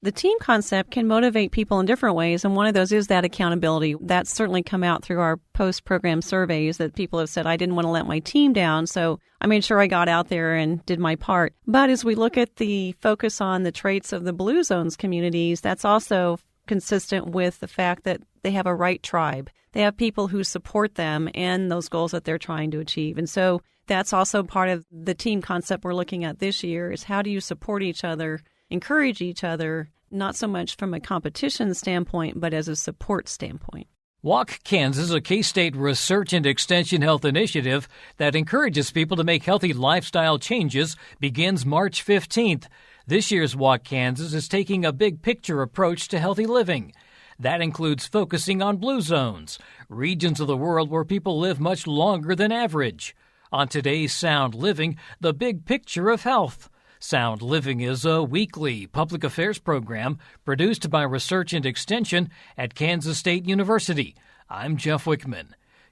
The team concept can motivate people in different ways, and one of those is that accountability. That's certainly come out through our post-program surveys that people have said, I didn't want to let my team down, so I made sure I got out there and did my part. But as we look at the focus on the traits of the Blue Zones communities, that's also consistent with the fact that they have a right tribe. They have people who support them and those goals that they're trying to achieve. And so that's also part of the team concept we're looking at this year is how do you support each other, encourage each other, not so much from a competition standpoint, but as a support standpoint. Walk Kansas, a K-State research and extension health initiative that encourages people to make healthy lifestyle changes, begins March 15th. This year's Walk Kansas is taking a big picture approach to healthy living. That includes focusing on blue zones, regions of the world where people live much longer than average. On today's Sound Living, the big picture of health. Sound Living is a weekly public affairs program produced by Research and Extension at Kansas State University. I'm Jeff Wichman.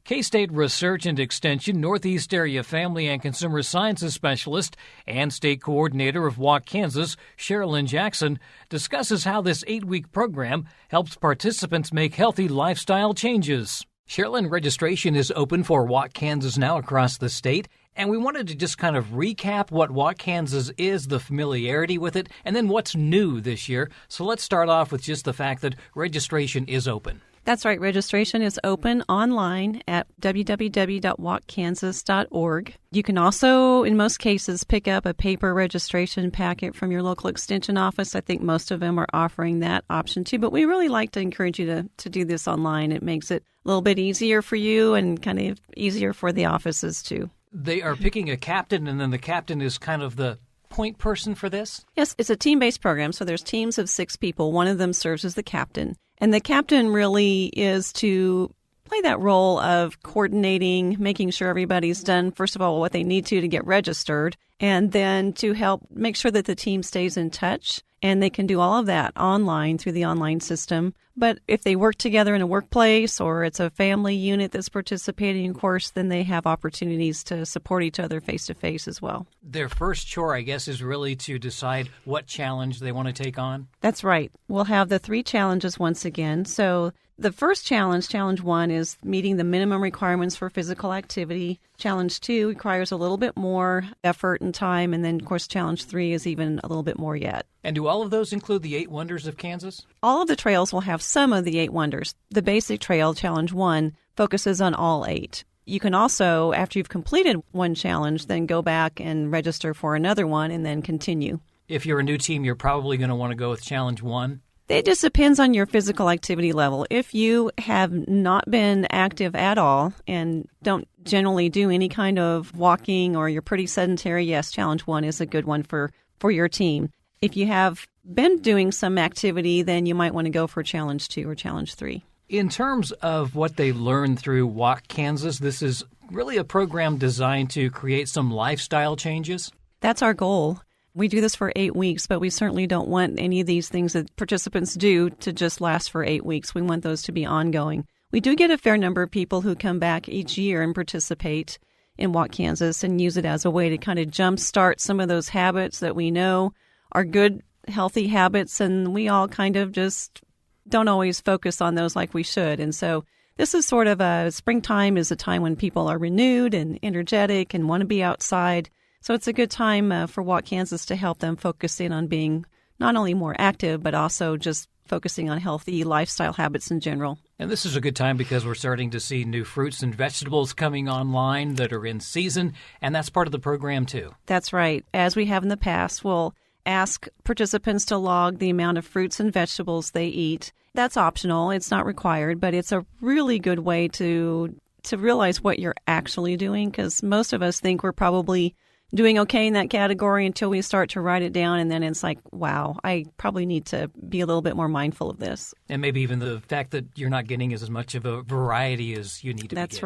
K-State Research and Extension Northeast Area Family and Consumer Sciences Specialist and State Coordinator of Walk Kansas, Sharolyn Jackson, discusses how this 8-week program helps participants make healthy lifestyle changes. Sharolyn, registration is open for Walk Kansas now across the state, and we wanted to just kind of recap what Walk Kansas is, the familiarity with it, and then what's new this year. So let's start off with just the fact that registration is open. That's right. Registration is open online at www.walkkansas.org. You can also, in most cases, pick up a paper registration packet from your local extension office. I think most of them are offering that option too, but we really like to encourage you to do this online. It makes it a little bit easier for you and kind of easier for the offices too. They are picking a captain, and then the captain is kind of the point person for this? Yes, it's a team-based program, so there's teams of 6 people. One of them serves as the captain. And the captain really is to play that role of coordinating, making sure everybody's done, first of all, what they need to get registered, and then to help make sure that the team stays in touch. And they can do all of that online through the online system. But if they work together in a workplace or it's a family unit that's participating, of course, then they have opportunities to support each other face-to-face as well. Their first chore, I guess, is really to decide what challenge they want to take on? That's right. We'll have the 3 challenges once again. So the first challenge, challenge 1, is meeting the minimum requirements for physical activity. Challenge 2 requires a little bit more effort and time. And then, of course, challenge 3 is even a little bit more yet. And do all of those include the 8 wonders of Kansas? All of the trails will have some of the 8 wonders. The basic trail, challenge 1, focuses on all 8. You can also, after you've completed one challenge, then go back and register for another one and then continue. If you're a new team, you're probably going to want to go with challenge 1. It just depends on your physical activity level. If you have not been active at all and don't generally do any kind of walking or you're pretty sedentary, yes, challenge 1 is a good one for your team. If you have been doing some activity, then you might want to go for challenge 2 or challenge 3. In terms of what they learned through Walk Kansas, this is really a program designed to create some lifestyle changes? That's our goal. We do this for 8 weeks, but we certainly don't want any of these things that participants do to just last for 8 weeks. We want those to be ongoing. We do get a fair number of people who come back each year and participate in Walk Kansas and use it as a way to kind of jumpstart some of those habits that we know are good, healthy habits, and we all kind of just don't always focus on those like we should. And so this is sort of springtime is a time when people are renewed and energetic and want to be outside. So it's a good time for Walk Kansas to help them focus in on being not only more active, but also just focusing on healthy lifestyle habits in general. And this is a good time because we're starting to see new fruits and vegetables coming online that are in season, and that's part of the program too. That's right. As we have in the past, we'll ask participants to log the amount of fruits and vegetables they eat. That's optional. It's not required, but it's a really good way to realize what you're actually doing, because most of us think we're probably doing okay in that category until we start to write it down, and then it's like, wow, I probably need to be a little bit more mindful of this. And maybe even the fact that you're not getting as much of a variety as you need to be getting. That's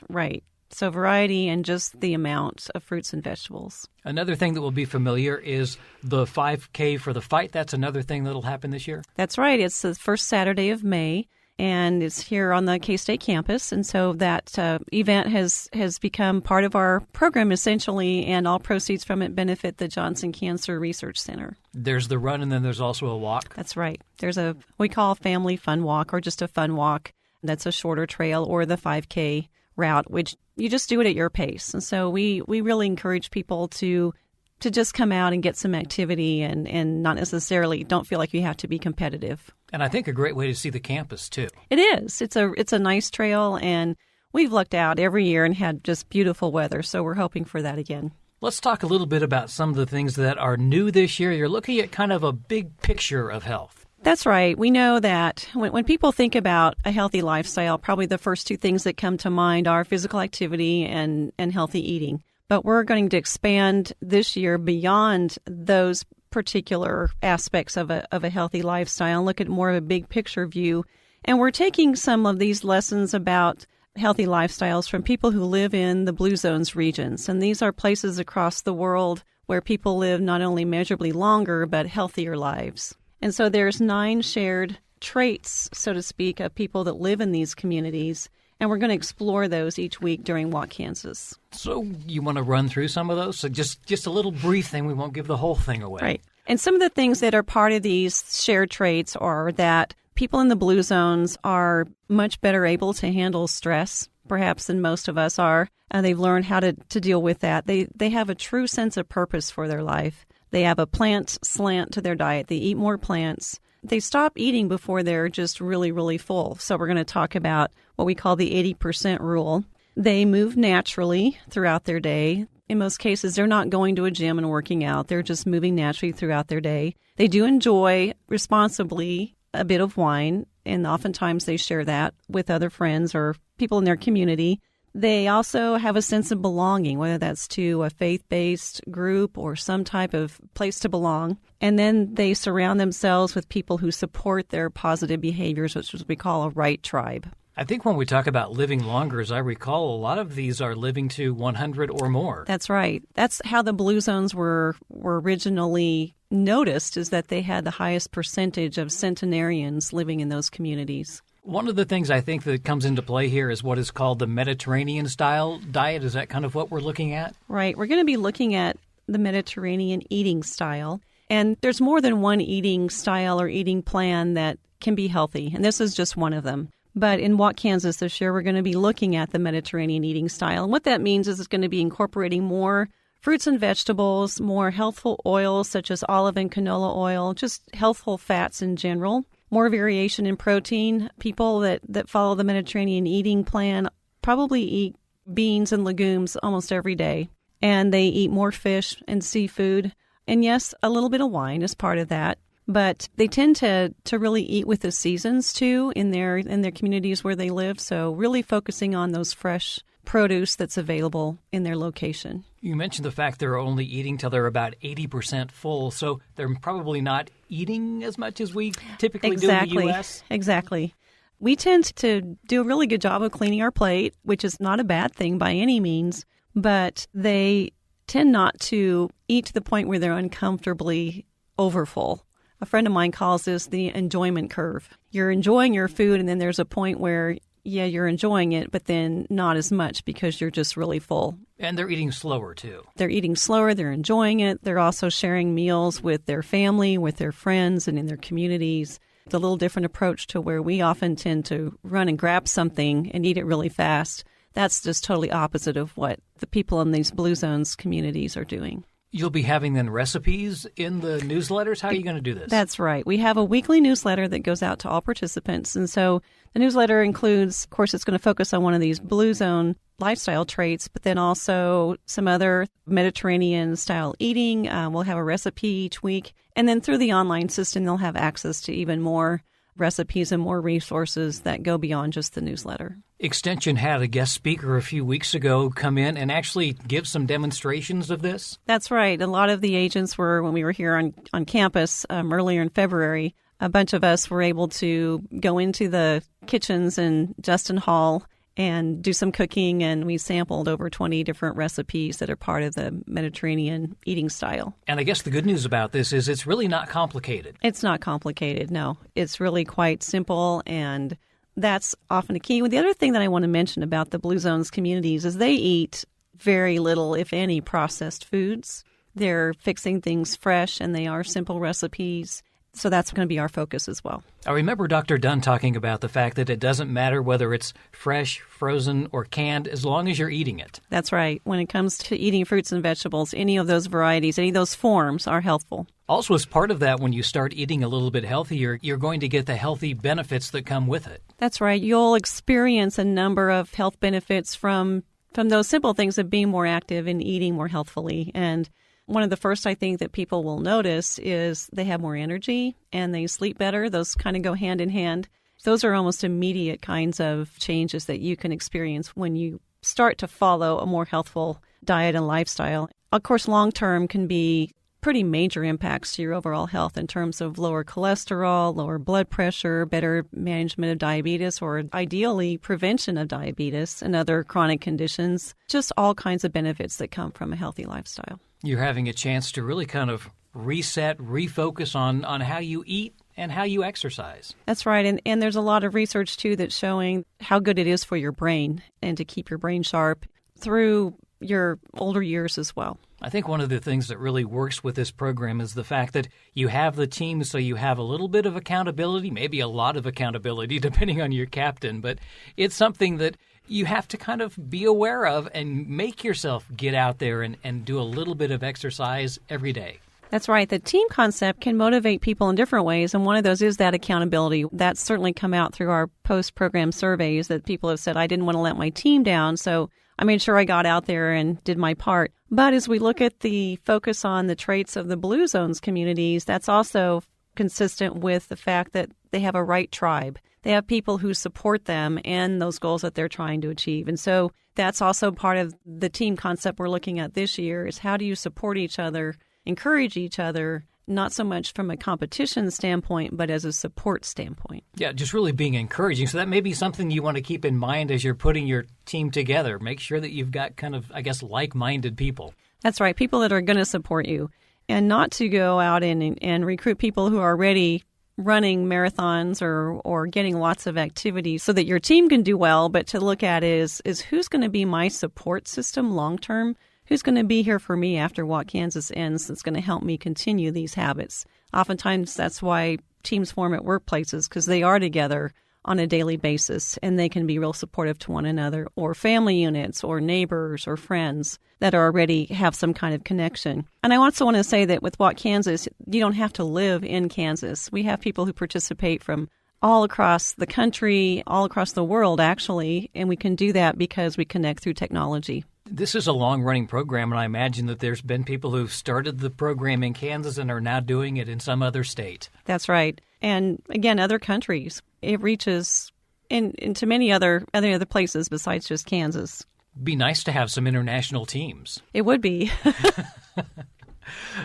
right. So variety and just the amount of fruits and vegetables. Another thing that will be familiar is the 5K for the Fight. That's another thing that will happen this year? That's right. It's the first Saturday of May. and it's here on the K-State campus. And so that event has become part of our program essentially, and all proceeds from it benefit the Johnson Cancer Research Center. There's the run, and then there's also a walk. That's right. There's we call a family fun walk, or just a fun walk. That's a shorter trail, or the 5K route, which you just do it at your pace. And so we really encourage people to just come out and get some activity and not necessarily don't feel like you have to be competitive. And I think a great way to see the campus, too. It is. It's a nice trail, and we've looked out every year and had just beautiful weather, so we're hoping for that again. Let's talk a little bit about some of the things that are new this year. You're looking at kind of a big picture of health. That's right. We know that when people think about a healthy lifestyle, probably the first two things that come to mind are physical activity and healthy eating. But we're going to expand this year beyond those particular aspects of a healthy lifestyle and look at more of a big picture view. And we're taking some of these lessons about healthy lifestyles from people who live in the Blue Zones regions. And these are places across the world where people live not only measurably longer, but healthier lives. And so there's 9 shared traits, so to speak, of people that live in these communities. And we're going to explore those each week during Walk Kansas. So you want to run through some of those? So just a little brief thing. We won't give the whole thing away. Right. And some of the things that are part of these shared traits are that people in the Blue Zones are much better able to handle stress, perhaps, than most of us are. They've learned how to deal with that. They have a true sense of purpose for their life. They have a plant slant to their diet. They eat more plants. They stop eating before they're just really, really full. So we're going to talk about what we call the 80% rule. They move naturally throughout their day. In most cases, they're not going to a gym and working out. They're just moving naturally throughout their day. They do enjoy responsibly a bit of wine, and oftentimes they share that with other friends or people in their community. They also have a sense of belonging, whether that's to a faith-based group or some type of place to belong. And then they surround themselves with people who support their positive behaviors, which is what we call a right tribe. I think when we talk about living longer, as I recall, a lot of these are living to 100 or more. That's right. That's how the Blue Zones were originally noticed, is that they had the highest percentage of centenarians living in those communities. One of the things I think that comes into play here is what is called the Mediterranean-style diet. Is that kind of what we're looking at? Right. We're going to be looking at the Mediterranean eating style. And there's more than one eating style or eating plan that can be healthy, and this is just one of them. But in Walk Kansas this year, we're going to be looking at the Mediterranean eating style. And what that means is it's going to be incorporating more fruits and vegetables, more healthful oils such as olive and canola oil, just healthful fats in general. More variation in protein. People that follow the Mediterranean eating plan probably eat beans and legumes almost every day. And they eat more fish and seafood. And yes, a little bit of wine is part of that. But they tend to really eat with the seasons, too, in their communities where they live. So really focusing on those fresh produce that's available in their location. You mentioned the fact they're only eating till they're about 80% full, so they're probably not eating as much as we typically do in the U.S.? Exactly. We tend to do a really good job of cleaning our plate, which is not a bad thing by any means, but they tend not to eat to the point where they're uncomfortably overfull. A friend of mine calls this the enjoyment curve. You're enjoying your food, and then there's a point where yeah, you're enjoying it, but then not as much because you're just really full. And they're eating slower, too. They're eating slower. They're enjoying it. They're also sharing meals with their family, with their friends, and in their communities. It's a little different approach to where we often tend to run and grab something and eat it really fast. That's just totally opposite of what the people in these Blue Zones communities are doing. You'll be having then recipes in the newsletters? How are you going to do this? That's right. We have a weekly newsletter that goes out to all participants. And so the newsletter includes, of course, it's going to focus on one of these Blue Zone lifestyle traits, but then also some other Mediterranean-style eating. We'll have a recipe each week. And then through the online system, they'll have access to even more recipes and more resources that go beyond just the newsletter. Extension had a guest speaker a few weeks ago come in and actually give some demonstrations of this. That's right. A lot of the agents were, when we were here on campus earlier in February, a bunch of us were able to go into the kitchens in Justin Hall and do some cooking, and we sampled over 20 different recipes that are part of the Mediterranean eating style. And I guess the good news about this is it's really not complicated. It's not complicated, no. It's really quite simple, and that's often a key. The other thing that I want to mention about the Blue Zones communities is they eat very little, if any, processed foods. They're fixing things fresh, and they are simple recipes. So that's going to be our focus as well. I remember Dr. Dunn talking about the fact that it doesn't matter whether it's fresh, frozen, or canned, as long as you're eating it. That's right. When it comes to eating fruits and vegetables, any of those varieties, any of those forms are healthful. Also, as part of that, when you start eating a little bit healthier, you're going to get the healthy benefits that come with it. That's right. You'll experience a number of health benefits from those simple things of being more active and eating more healthfully. And one of the first I think that people will notice is they have more energy and they sleep better. Those kind of go hand in hand. Those are almost immediate kinds of changes that you can experience when you start to follow a more healthful diet and lifestyle. Of course, long-term can be pretty major impacts to your overall health in terms of lower cholesterol, lower blood pressure, better management of diabetes, or ideally prevention of diabetes and other chronic conditions. Just all kinds of benefits that come from a healthy lifestyle. You're having a chance to really kind of reset, refocus on how you eat and how you exercise. That's right. And there's a lot of research, too, that's showing how good it is for your brain and to keep your brain sharp through your older years as well. I think one of the things that really works with this program is the fact that you have the team, so you have a little bit of accountability, maybe a lot of accountability, depending on your captain. But it's something that you have to kind of be aware of and make yourself get out there and do a little bit of exercise every day. That's right. The team concept can motivate people in different ways, and one of those is that accountability. That's certainly come out through our post-program surveys that people have said, I didn't want to let my team down, so I made sure I got out there and did my part. But as we look at the focus on the traits of the Blue Zones communities, that's also consistent with the fact that they have a right tribe. They have people who support them and those goals that they're trying to achieve. And so that's also part of the team concept we're looking at this year is how do you support each other, encourage each other, not so much from a competition standpoint, but as a support standpoint. Yeah, just really being encouraging. So that may be something you want to keep in mind as you're putting your team together. Make sure that you've got kind of, I guess, like-minded people. That's right, people that are going to support you. And not to go out and recruit people who are already running marathons or getting lots of activities so that your team can do well, but to look at is who's going to be my support system long-term? Who's going to be here for me after Walk Kansas ends that's going to help me continue these habits? Oftentimes, that's why teams form at workplaces, because they are together on a daily basis, and they can be real supportive to one another, or family units, or neighbors, or friends that already have some kind of connection. And I also want to say that with Walk Kansas, you don't have to live in Kansas. We have people who participate from all across the country, all across the world, actually, and we can do that because we connect through technology. This is a long-running program, and I imagine that there's been people who've started the program in Kansas and are now doing it in some other state. That's right. And again, other countries. It reaches into many other places besides just Kansas. Be nice to have some international teams. It would be.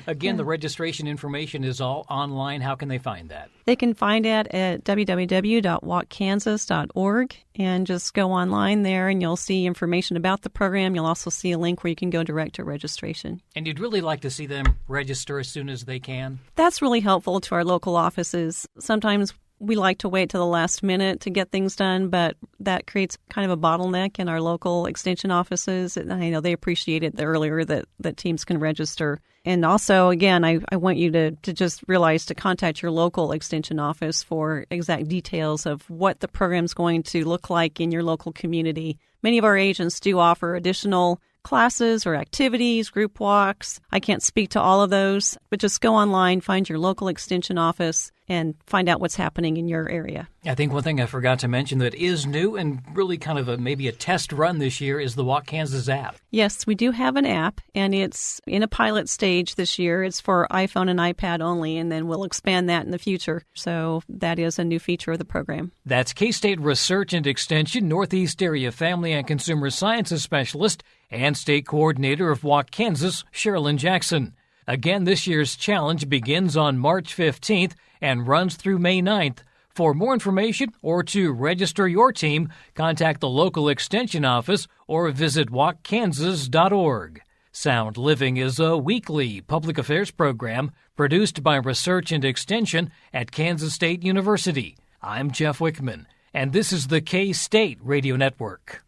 Again, the registration information is all online. How can they find that? They can find it at www.walkkansas.org and just go online there and you'll see information about the program. You'll also see a link where you can go direct to registration. And you'd really like to see them register as soon as they can? That's really helpful to our local offices. Sometimes we like to wait to the last minute to get things done, but that creates kind of a bottleneck in our local extension offices. And I know they appreciate it the earlier that teams can register. And also, again, I want you to just realize to contact your local extension office for exact details of what the program's going to look like in your local community. Many of our agents do offer additional classes or activities, group walks. I can't speak to all of those, but just go online, find your local extension office, and find out what's happening in your area. I think one thing I forgot to mention that is new and really kind of maybe a test run this year is the Walk Kansas app. Yes, we do have an app, and it's in a pilot stage this year. It's for iPhone and iPad only, and then we'll expand that in the future. So that is a new feature of the program. That's K-State Research and Extension Northeast Area Family and Consumer Sciences Specialist and State Coordinator of Walk Kansas, Sharolyn Jackson. Again, this year's challenge begins on March 15th and runs through May 9th. For more information or to register your team, contact the local extension office or visit walkkansas.org. Sound Living is a weekly public affairs program produced by Research and Extension at Kansas State University. I'm Jeff Wichman. And this is the K-State Radio Network.